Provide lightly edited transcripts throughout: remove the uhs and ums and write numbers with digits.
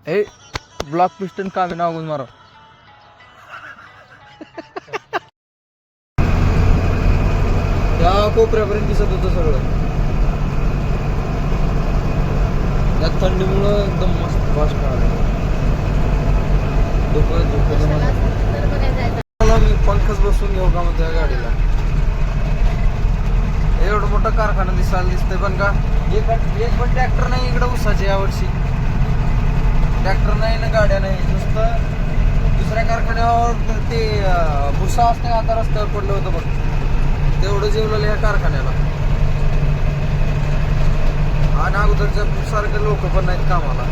ए block piston कामी नागून मारो. त्या कोपऱ्यापर्यंत दिसत होतं सगळं. त्या थंडीमुळं एकदम मस्त फास्ट काढलं. मी पंखच बसून घेऊ का म्हणतो या गाडीला. एवढं मोठा कारखाना दिसतंय पण का एक पण ट्रॅक्टर नाही इकडं ऊसाचे यावर्षी. ट्रॅक्टर नाही ना गाड्या नाही, नुसतं दुसऱ्या कारखान्यावर ते भुसा असते आता रस्त्यावर पडलं होतं बघ, तेवढं जेवलेलं ह्या कारखान्याला. आणि अगोदरच्या सारखे लोक पण नाहीत कामाला.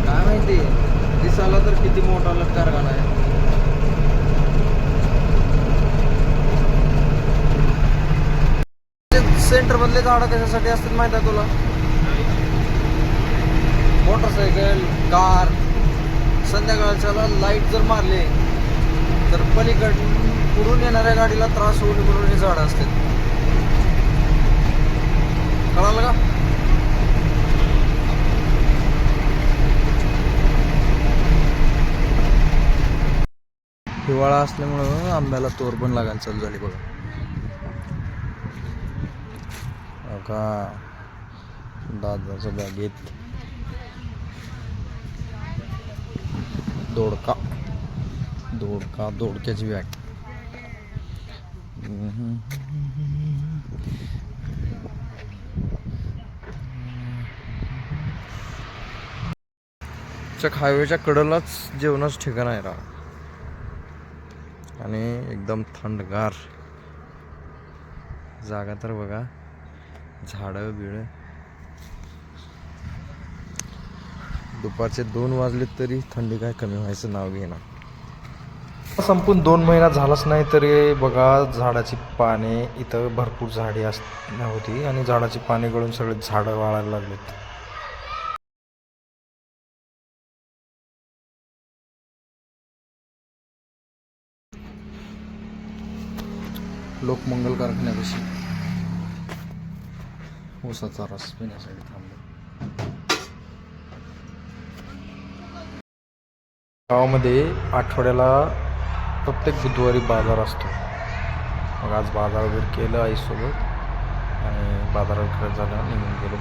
काय माहिती दिसायला तर किती मोठा कारखाना आहे. सेंटर मधले झाडं कशासाठी असतात माहिती आहे तुला? मोटरसायकल, कार संध्याकाळच्याला लाईट जर मारले तर पुढून येणाऱ्या गाडीला त्रास होऊ नये म्हणून हे झाडं असतात. कळालं का? हिवाळा असल्यामुळं आंब्याला तोर पण लागायला चालू झाली बघा. का दादाच्या बॅगेत दोडक्याची बॅग. हायवेच्या कडेलाच जेवणाचं ठिकाण आहे राव. आणि एकदम थंडगार जागा तर बघा, झाडं बिळं. दुपारचे 2 वाजले तरी थंडी काय कमी व्हायचं नाव घेणार. संपून 2 महिना झालाच नाही तरी बघा झाडाची पाने इथं भरपूर झाडे होती आणि झाडाची पाने गळून सगळे झाडं वाळायला लागलेत. लोकमंगल कारखान्यापाशी ऊसाचा रस पिण्यासाठी थांबलो. गावामध्ये आठवड्याला प्रत्येक बुधवारी बाजार असतो. मग आज बाजार वगैरे केलं आईसोबत आणि बाजारात झालं निघून गेलो.